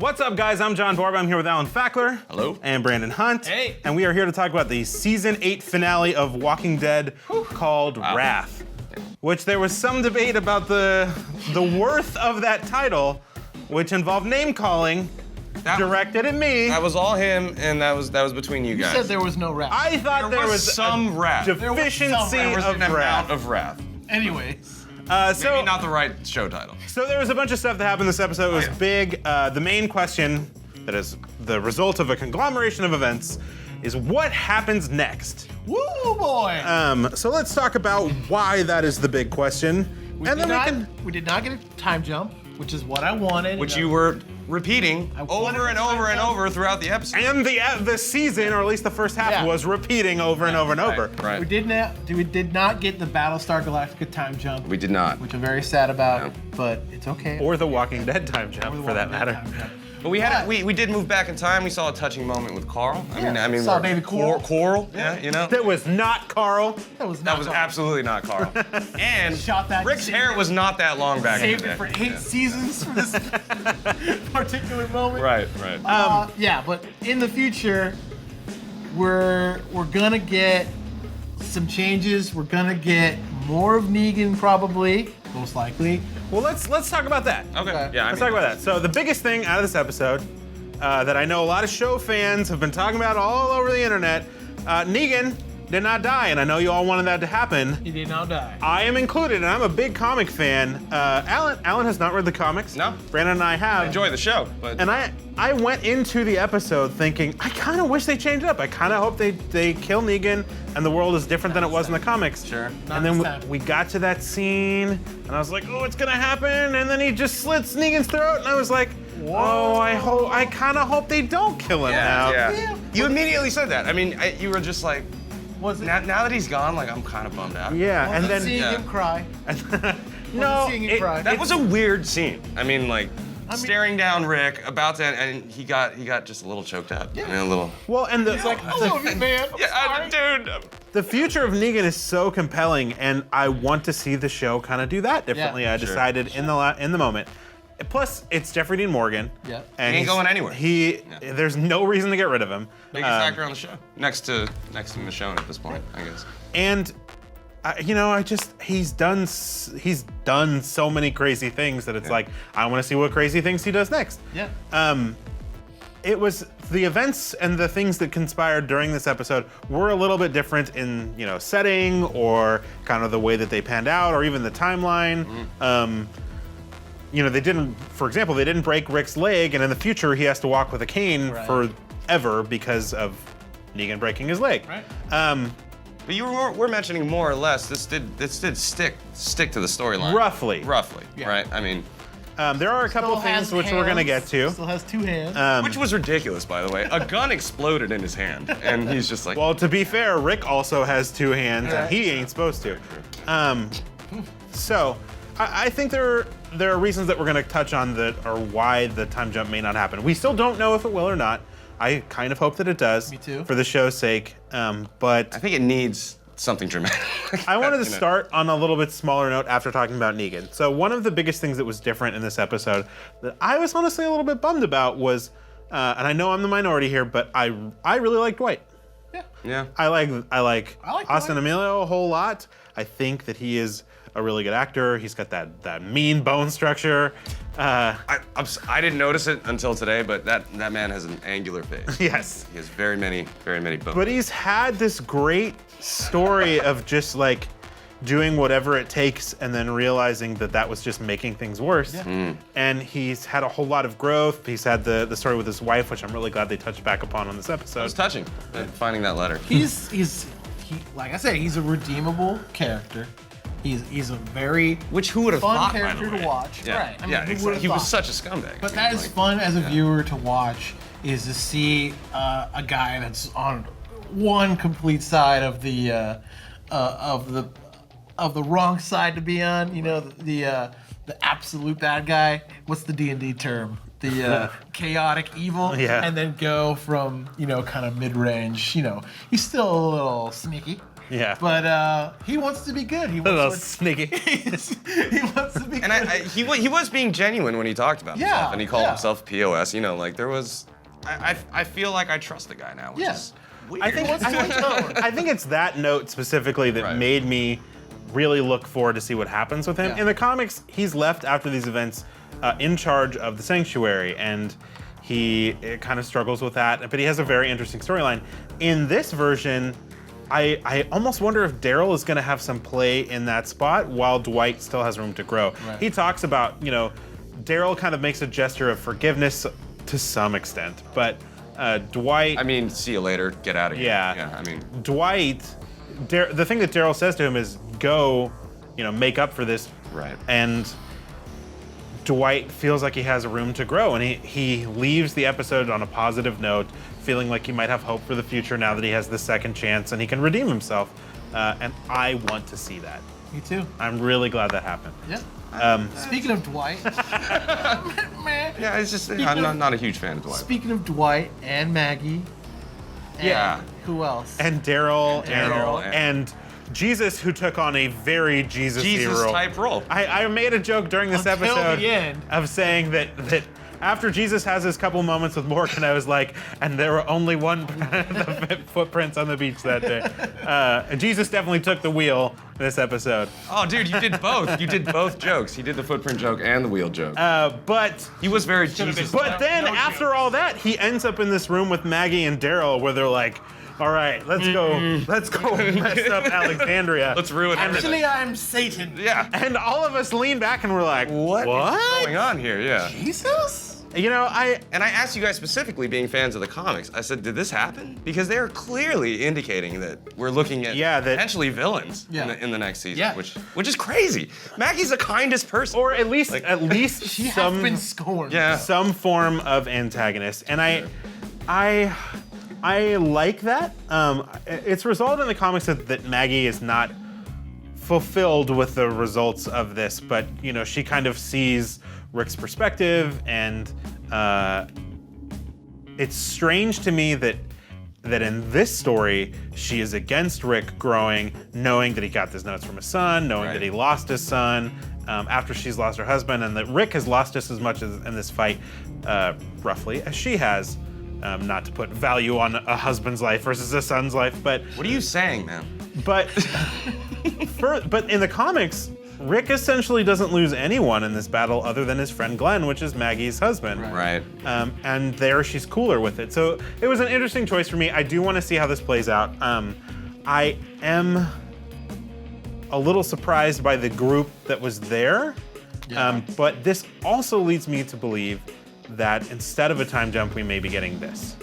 What's up, guys? I'm John Barb. I'm here with Alan Fackler. Hello. And Brandon Hunt. Hey. And we are here to talk about the Season 8 finale of Walking Dead called Wrath. Which there was some debate about the worth of that title, which involved name-calling, directed at me. That was all him, and that was between you guys. You said there was no wrath. I thought there was some wrath. deficiency There was an of amount wrath. of wrath. Anyways. Maybe not the right show title. So there was a bunch of stuff that happened this episode. It was big. The main question, that is the result of a conglomeration of events, is what happens next? Woo, boy. So let's talk about why that is the big question. we did not get a time jump, which is what I wanted. Which you were repeating wanted over and to over and find out. over throughout the episode. And the season, or at least the first half, Yeah. was repeating over and over and over. Right. We did not get the Battlestar Galactica time jump, We did not. which I'm very sad about, Yeah. but it's okay. Or the Walking Dead time jump, for that matter. But we did move back in time. We saw a touching moment with Carl. I mean, saw baby Coral. Coral. Yeah, you know. That was not Carl. That was That was absolutely not Carl. And Shot that Rick's scene. hair was not that long back in saved the day. it for 8 seasons for this particular moment. Right. Yeah, but in the future, we're gonna get some changes. We're gonna get more of Negan, probably, most likely. Well, let's talk about that. Okay. Yeah. Let's talk about that. So the biggest thing out of this episode that I know a lot of show fans have been talking about all over the internet, Negan did not die, and I know you all wanted that to happen. He did not die. I am included, and I'm a big comic fan. Alan has not read the comics. No. Brandon and I have. Enjoy the show, but And I went into the episode thinking, I kind of wish they changed it up. I kind of hope they kill Negan and the world is different than it was in the comics. Sure. And then we got to that scene, and I was like, oh, it's gonna happen. And then he just slits Negan's throat, and I was like, oh, I kind of hope they don't kill him now. Yeah. You immediately said that. I mean, you were just like, Was it? now that he's gone, like I'm kind of bummed out. Yeah, and Wasn't then seeing him cry. no, seeing him cry. That was a weird scene. I mean, like staring down Rick, about to, and he got just a little choked up. Yeah. I mean, a little. well, and the I love you, man. I'm sorry. Dude. the future of Negan is so compelling, and I want to see the show kind of do that differently. Yeah, I sure. decided in the moment. Plus, it's Jeffrey Dean Morgan. Yeah. And He ain't he's- going anywhere. There's no reason to get rid of him. Biggest actor on the show, next to Michonne at this point, I guess. And he's done so many crazy things that it's like I want to see what crazy things he does next. Yeah. It was the events and the things that conspired during this episode were a little bit different in setting or kind of the way that they panned out or even the timeline. They didn't, for example, they didn't break Rick's leg, and in the future he has to walk with a cane forever because of Negan breaking his leg. Right. But we're mentioning more or less. This did stick to the storyline. Roughly. Yeah. Right? I mean, There are a couple Still has things which we're gonna get hands. to. Still has 2 hands. which was ridiculous, by the way. A gun exploded in his hand, and he's just like, Well, to be fair, Rick also has 2 hands, and he ain't supposed to. So, I think there are reasons that we're going to touch on that are why the time jump may not happen. We still don't know if it will or not. I kind of hope that it does. Me too. For the show's sake. But I think it needs something dramatic. I wanted to start on a little bit smaller note after talking about Negan. So one of the biggest things that was different in this episode that I was honestly a little bit bummed about was, and I know I'm the minority here, but I really like Dwight. Yeah. I like Austin Dwight. Emilio a whole lot. I think that he is a really good actor. He's got that mean bone structure. I didn't notice it until today, but that man has an angular face. Yes. He has very many bones. But he's had this great story of just like doing whatever it takes and then realizing that was just making things worse. Yeah. And he's had a whole lot of growth. He's had the story with his wife, which I'm really glad they touched back upon on this It episode. was touching, finding that letter. He's like I said, he's a redeemable character. He's a very Who would have fun thought, character by the way. to watch. Yeah. Right. I mean, yeah, who exactly. would've He was thought? such a scumbag. But I that mean, is like, fun as a viewer to watch, is to see a guy that's on one complete side of the wrong side to be on. The absolute bad guy. What's the D&D term? The chaotic evil. Yeah. And then go from kind of mid-range. He's still a little sneaky. Yeah. But he wants to be good. He A little wants sneaky. he wants to be good. And he was being genuine when he talked about Yeah, himself, and he called yeah. himself POS. You know, like there was. I feel like I trust the guy now, which Yeah. is weird. I think it's that note specifically that Right. made me really look forward to see what happens with him. Yeah. In the comics, he's left after these events in charge of the Sanctuary, and he kind of struggles with that, but he has a very interesting storyline. In this version, I almost wonder if Daryl is going to have some play in that spot while Dwight still has room to grow. Right. He talks about, Daryl kind of makes a gesture of forgiveness to some extent, but Dwight... I mean, see you later. Get out of here. Yeah. Yeah. I mean, Dwight, the thing that Daryl says to him is, go, make up for this. right. And Dwight feels like he has room to grow, and he leaves the episode on a positive note, feeling like he might have hope for the future now that he has the second chance and he can redeem himself. And I want to see that. Me too. I'm really glad that happened. Yeah. Um, Speaking of Dwight, man. Yeah, it's just Speaking I'm of- not a huge fan of Dwight. Speaking of Dwight and Maggie. And Yeah. Who else? and Daryl Daryl and Jesus, who took on a very Jesus-y role. Jesus-type role. I made a joke during this Until episode the end. of saying that after Jesus has his couple moments with Morgan, I was like, and there were only one the footprints on the beach that day. And Jesus definitely took the wheel this episode. Oh, dude, you did both. You did both jokes. He did the footprint joke and the wheel joke. But He was very Jesus. But then No after jokes. all that, he ends up in this room with Maggie and Daryl where they're like, all right, let's go mess up Alexandria. Let's ruin everything. Actually, I'm Satan. Yeah. And all of us lean back and we're like, What is going on here? Yeah. Jesus? And I asked you guys specifically, being fans of the comics, I said, did this happen? Because they're clearly indicating that we're looking at potentially villains Yeah. in the next season, Yeah. which is crazy. Maggie's the kindest person. or at least She has some been scorned. yeah. some form of antagonist. And I like that. It's resolved in the comics that Maggie is not fulfilled with the results of this, but she kind of sees Rick's perspective, and it's strange to me that in this story she is against Rick growing, knowing that he got these notes from his son, knowing Right. that he lost his son after she's lost her husband, and that Rick has lost just as much in this fight, roughly, as she has. Not to put value on a husband's life versus a son's life, but What are you saying, man? but in the comics, Rick essentially doesn't lose anyone in this battle other than his friend Glenn, which is Maggie's husband. Right. And there she's cooler with it. So it was an interesting choice for me. I do want to see how this plays out. I am a little surprised by the group that was there, but this also leads me to believe that instead of a time jump, we may be getting this.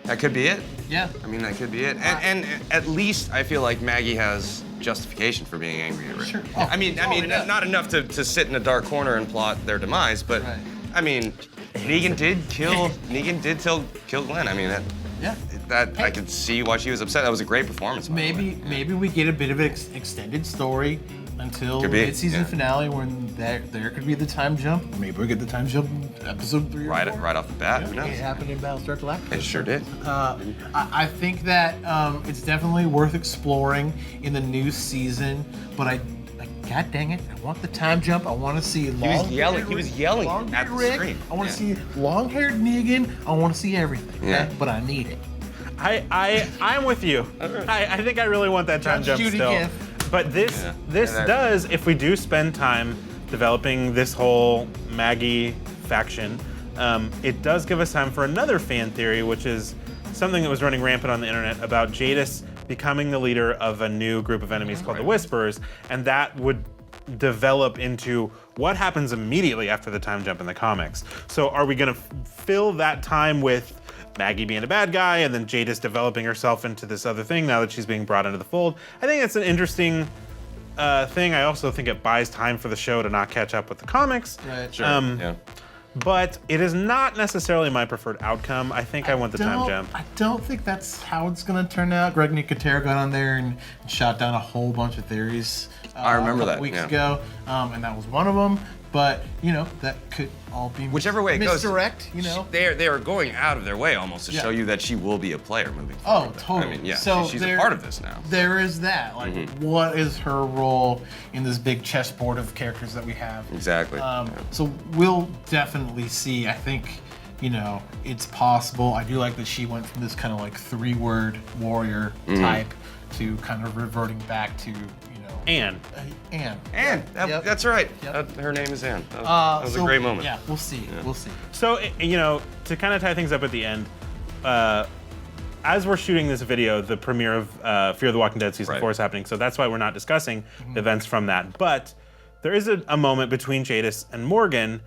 That could be it. Yeah. I mean, that could be it. And at least I feel like Maggie has justification for being angry at Rick. Sure. I mean, yeah. not enough to sit in a dark corner and plot their demise, but Right. I mean, Negan did kill Glenn. I mean, Yeah. I could see why she was upset. That was a great performance. by the way. Maybe we get a bit of an extended story until Could be, mid-season yeah. finale when there could be the time jump. Maybe we get the time jump in episode 3 or 4. Right off the bat. Who It knows? happened in Battlestar Galactica. It sure did. I think that it's definitely worth exploring in the new season, but God dang it, I want the time jump. I want to see long. He was yelling at the Rick. screen. I want to Yeah. see long-haired Negan. I want to see everything. Okay? Yeah. But I need it. I'm with you. I think I really want that time Judge jump Judy still. Giff. But this Yeah, that- does, if we do spend time developing this whole Maggie faction, it does give us time for another fan theory, which is something that was running rampant on the internet about Jadis becoming the leader of a new group of enemies called the Whisperers, and that would develop into what happens immediately after the time jump in the comics. So are we gonna fill that time with Maggie being a bad guy and then Jadis developing herself into this other thing now that she's being brought into the fold? I think that's an interesting thing. I also think it buys time for the show to not catch up with the comics. Right. Sure. Yeah. But it is not necessarily my preferred outcome. I think I want the time jump. I don't think that's how it's going to turn out. Greg Nicotero got on there and shot down a whole bunch of theories. I remember a couple that, weeks yeah. ago, and that was one of them. But that could all be whichever way it goes. Misdirect. They are going out of their way almost to show you that she will be a player moving forward. Oh, totally. I mean, yeah. So she's a part of this now. There is that. Like, what is her role in this big chessboard of characters that we have? Exactly. So we'll definitely see. I think. It's possible. I do like that she went from this kind of like 3-word warrior type to kind of reverting back to, Anne. Anne. Anne. That's right. Yep. Her name is Anne. That was a great moment. Yeah, we'll see. Yeah. We'll see. So, to kind of tie things up at the end, as we're shooting this video, the premiere of Fear the Walking Dead Season 4 is happening, so that's why we're not discussing the events from that. But there is a moment between Jadis and Morgan,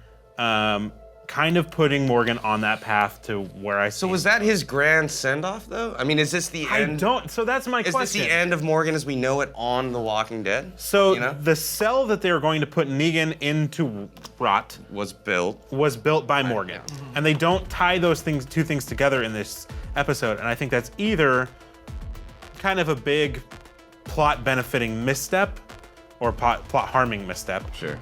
kind of putting Morgan on that path to where I see. So was that his grand send-off, though? I mean, is this the end? So that's my question. Is this the end of Morgan as we know it on The Walking Dead? So the cell that they were going to put Negan into rot was built by Morgan. And they don't tie those two things together in this episode. And I think that's either kind of a big plot benefiting misstep or plot harming misstep. Sure.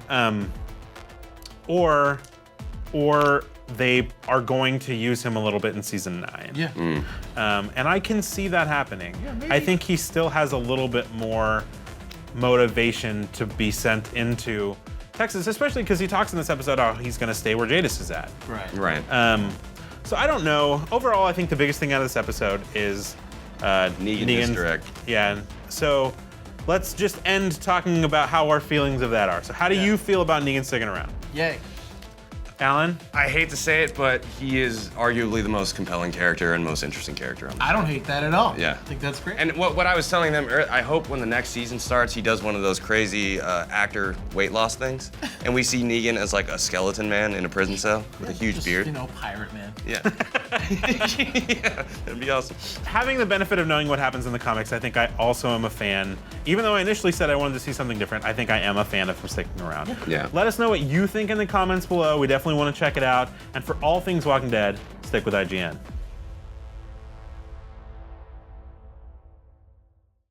Or they are going to use him a little bit in season 9. Yeah. And I can see that happening. Yeah, maybe. I think he still has a little bit more motivation to be sent into Texas, especially because he talks in this episode how he's going to stay where Jadis is at. Right. So I don't know. Overall, I think the biggest thing out of this episode is Negan's misdirect. Yeah. So let's just end talking about how our feelings of that are. So how do you feel about Negan sticking around? Yay. Alan? I hate to say it, but he is arguably the most compelling character and most interesting character on the show. I don't hate that at all. Yeah. I think that's great. And what I was telling them, I hope when the next season starts, he does one of those crazy actor weight loss things, and we see Negan as like a skeleton man in a prison cell with a huge beard. Pirate man. Yeah. Yeah, that'd be awesome. Having the benefit of knowing what happens in the comics, I think I also am a fan. Even though I initially said I wanted to see something different, I think I am a fan of him sticking around. Yeah. Let us know what you think in the comments below. We definitely want to check it out. And for all things Walking Dead, stick with IGN.